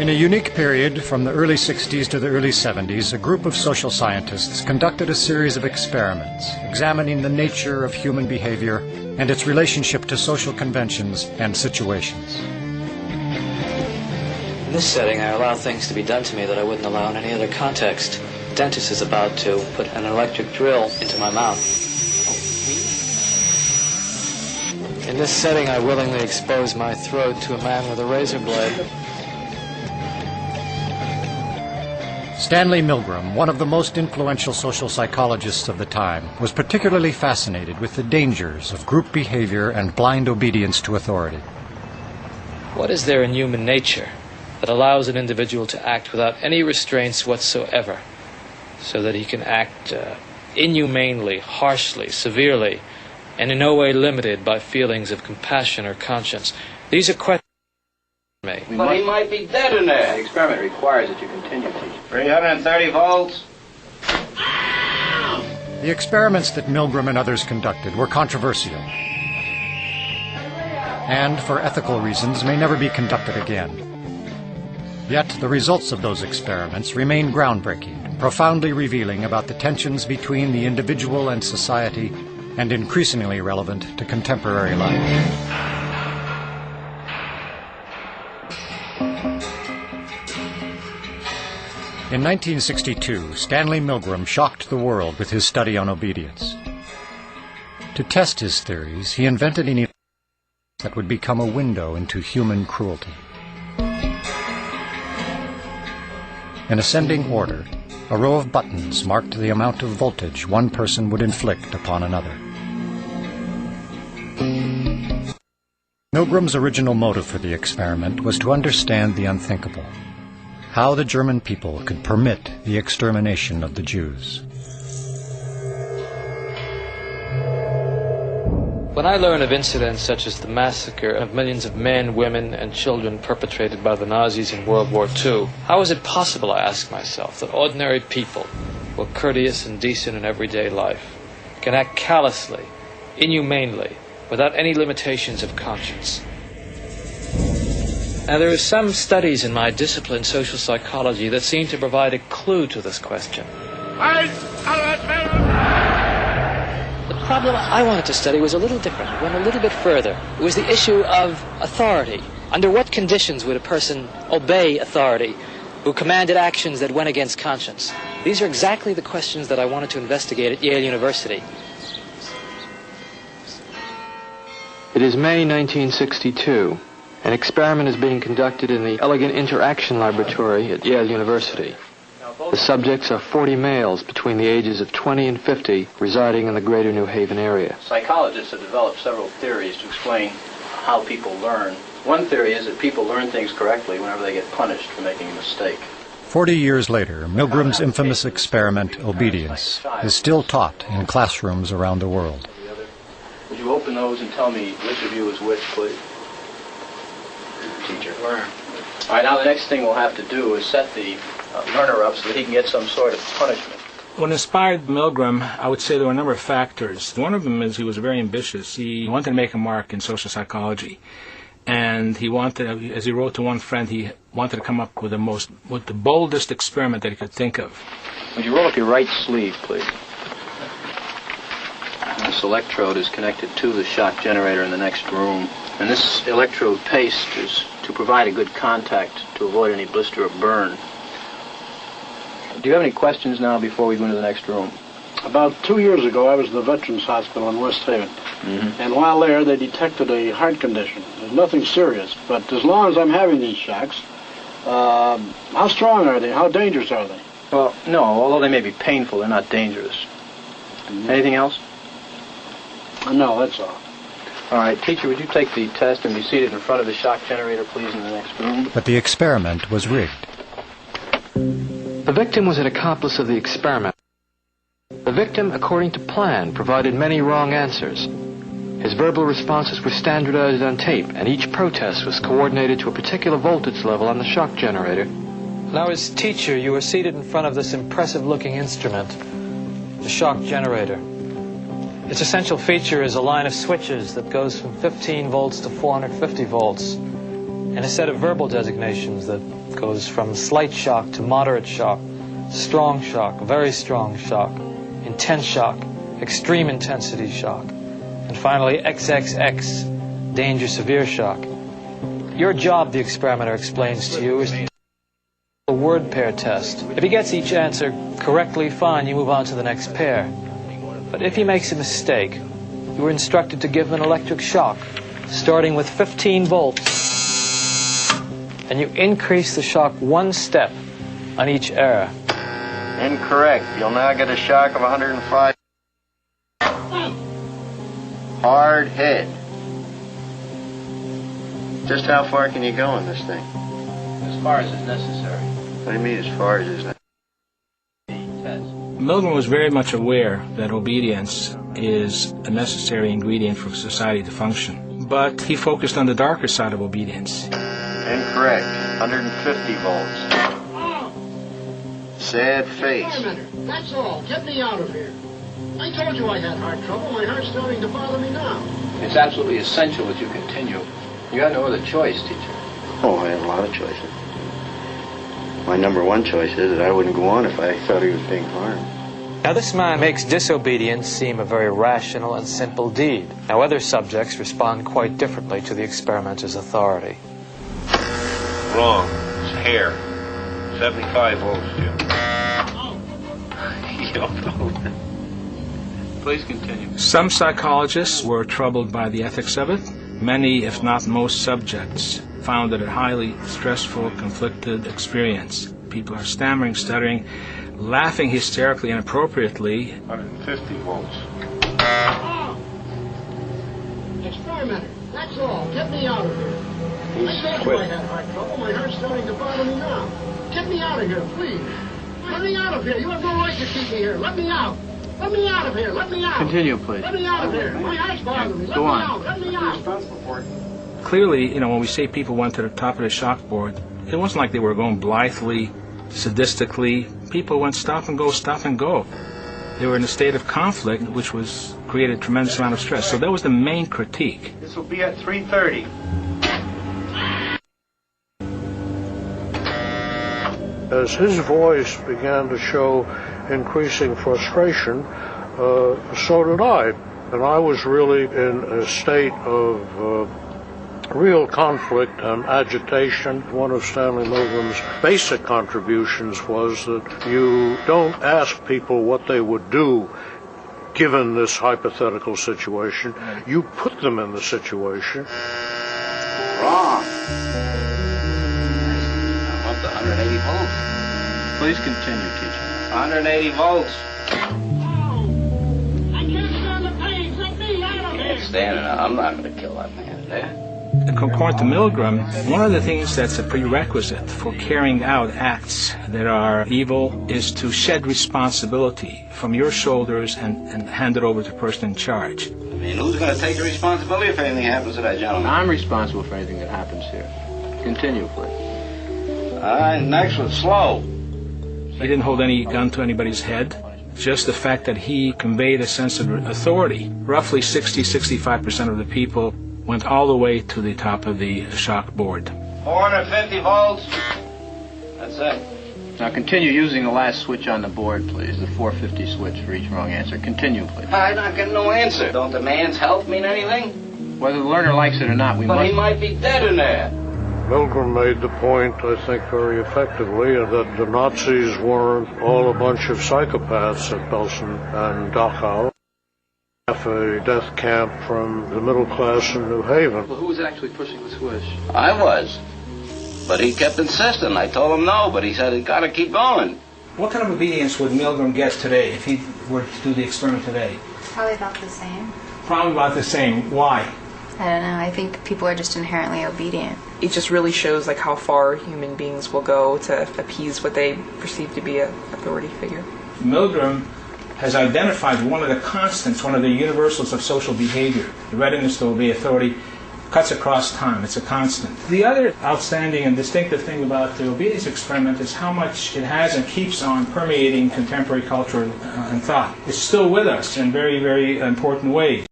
In a unique period from the early 60s to the early 70s, a group of social scientists conducted a series of experiments examining the nature of human behavior and its relationship to social conventions and situations. In this setting, I allow things to be done to me that I wouldn't allow in any other context. The dentist is about to put an electric drill into my mouth. In this setting, I willingly expose my throat to a man with a razor blade. Stanley Milgram, one of the most influential social psychologists of the time, was particularly fascinated with the dangers of group behavior and blind obedience to authority. What is there in human nature that allows an individual to act without any restraints whatsoever, so that he can act inhumanely, harshly, severely, and in no way limited by feelings of compassion or conscience? These are questions. But he might be dead in there. The experiment requires that you continue, teacher. 330 volts. The experiments that Milgram and others conducted were controversial, and for ethical reasons may never be conducted again. Yet the results of those experiments remain groundbreaking, profoundly revealing about the tensions between the individual and society, and increasingly relevant to contemporary life. In 1962, Stanley Milgram shocked the world with his study on obedience. To test his theories, he invented an event that would become a window into human cruelty. In ascending order, a row of buttons marked the amount of voltage one person would inflict upon another. Milgram's original motive for the experiment was to understand the unthinkable: how the German people could permit the extermination of the Jews. When I learn of incidents such as the massacre of millions of men, women, and children perpetrated by the Nazis in World War II, how is it possible, I ask myself, that ordinary people, who are courteous and decent in everyday life, can act callously, inhumanely, without any limitations of conscience? Now, there are some studies in my discipline, social psychology, that seem to provide a clue to this question. The problem I wanted to study was a little different. It went a little bit further. It was the issue of authority. Under what conditions would a person obey authority who commanded actions that went against conscience? These are exactly the questions that I wanted to investigate at Yale University. It is May 1962. An experiment is being conducted in the Elegant Interaction Laboratory at Yale University. The subjects are 40 males between the ages of 20 and 50 residing in the greater New Haven area. Psychologists have developed several theories to explain how people learn. One theory is that people learn things correctly whenever they get punished for making a mistake. 40 years later, Milgram's infamous experiment, obedience, is still taught in classrooms around the world. Would you open those and tell me which of you is which, please? Teacher. Learn. All right, now the next thing we'll have to do is set the learner up so that he can get some sort of punishment. What inspired Milgram, I would say there were a number of factors. One of them is he was very ambitious. He wanted to make a mark in social psychology. And he wanted, as he wrote to one friend, he wanted to come up with the boldest experiment that he could think of. Would you roll up your right sleeve, please? This electrode is connected to the shock generator in the next room. And this electrode paste is to provide a good contact to avoid any blister or burn. Do you have any questions now before we go into the next room? About 2 years ago, I was at the Veterans Hospital in West Haven. And while there, they detected a heart condition. There's nothing serious, but as long as I'm having these shocks, how strong are they? How dangerous are they? Well, no, although they may be painful, they're not dangerous. Anything else? No, that's all. All right, teacher, would you take the test and be seated in front of the shock generator, please, in the next room? But the experiment was rigged. The victim was an accomplice of the experiment. The victim, according to plan, provided many wrong answers. His verbal responses were standardized on tape, and each protest was coordinated to a particular voltage level on the shock generator. Now, as teacher, you were seated in front of this impressive-looking instrument, the shock generator. Its essential feature is a line of switches that goes from 15 volts to 450 volts. and a set of verbal designations that goes from slight shock to moderate shock, strong shock, very strong shock, intense shock, extreme intensity shock, and finally XXX, danger severe shock. Your job, the experimenter explains to you, is a word pair test. If he gets each answer correctly, fine, you move on to the next pair. But if he makes a mistake, you were instructed to give him an electric shock, starting with 15 volts. And you increase the shock 1 step on each error. Incorrect. You'll now get a shock of 105. Hard head. Just how far can you go in this thing? As far as is necessary. What do you mean as far as is necessary? Milgram was very much aware that obedience is a necessary ingredient for society to function. But he focused on the darker side of obedience. Incorrect. 150 volts. Sad face. Wait a minute. That's all. Get me out of here. I told you I had heart trouble. My heart's starting to bother me now. It's absolutely essential that you continue. You got no other choice, teacher. Oh, I have a lot of choices. My number one choice is that I wouldn't go on if I thought he was being harmed. Now this man makes disobedience seem a very rational and simple deed. Now other subjects respond quite differently to the experimenter's authority. Wrong. It's hair. 75 volts, Jim. You don't know. Please continue. Some psychologists were troubled by the ethics of it. Many, if not most subjects, found it a highly stressful, conflicted experience. People are stammering, stuttering, laughing hysterically and inappropriately. 150 volts. Experimenter. That's all. Get me out of here. I told you I had heart trouble. My heart's starting to bother me now. Get me out of here, please. Let me out of here. You have no right to keep me here. Let me out. Let me out of here. Let me out. Continue, please. Let me out of here. My heart's bothering me. Let Go me on. out. Let me out. Clearly, when we say people went to the top of the shockboard, it wasn't like they were going blithely, sadistically. People went stop and go, stop and go. They were in a state of conflict, which created a tremendous amount of stress. So that was the main critique. This will be at 3:30. As his voice began to show increasing frustration, so did I. And I was really in a state of real conflict and agitation. One of Stanley Milgram's basic contributions was that you don't ask people what they would do given this hypothetical situation. You put them in the situation. Wrong. I'm up to 180 volts. Please continue, teacher. 180 volts. I can't stand the pain. Let me out of here. Can't stand it. I'm not going to kill that man there. According to Milgram, one of the things that's a prerequisite for carrying out acts that are evil is to shed responsibility from your shoulders and hand it over to the person in charge. I mean, who's going to take the responsibility if anything happens to that gentleman? I'm responsible for anything that happens here. Continue, please. Next one's slow. He didn't hold any gun to anybody's head. Just the fact that he conveyed a sense of authority. Roughly 60-65% of the people went all the way to the top of the shock board. 450 volts. That's it. Now continue using the last switch on the board, please. The 450 switch for each wrong answer. Continue, please. I'm not getting no answer. Don't the man's health mean anything? Whether the learner likes it or not, we But must... he might be dead in there. Milgram made the point, I think very effectively, that the Nazis weren't all a bunch of psychopaths at Belsen and Dachau. A death camp from the middle class in New Haven. Well, who was actually pushing the switch? I was. But he kept insisting. I told him no, but he said he's got to keep going. What kind of obedience would Milgram get today if he were to do the experiment today? Probably about the same. Probably about the same. Why? I don't know. I think people are just inherently obedient. It just really shows like how far human beings will go to appease what they perceive to be an authority figure. Milgram has identified one of the constants, one of the universals of social behavior. The readiness to obey authority cuts across time. It's a constant. The other outstanding and distinctive thing about the obedience experiment is how much it has and keeps on permeating contemporary culture and thought. It's still with us in very, very important ways.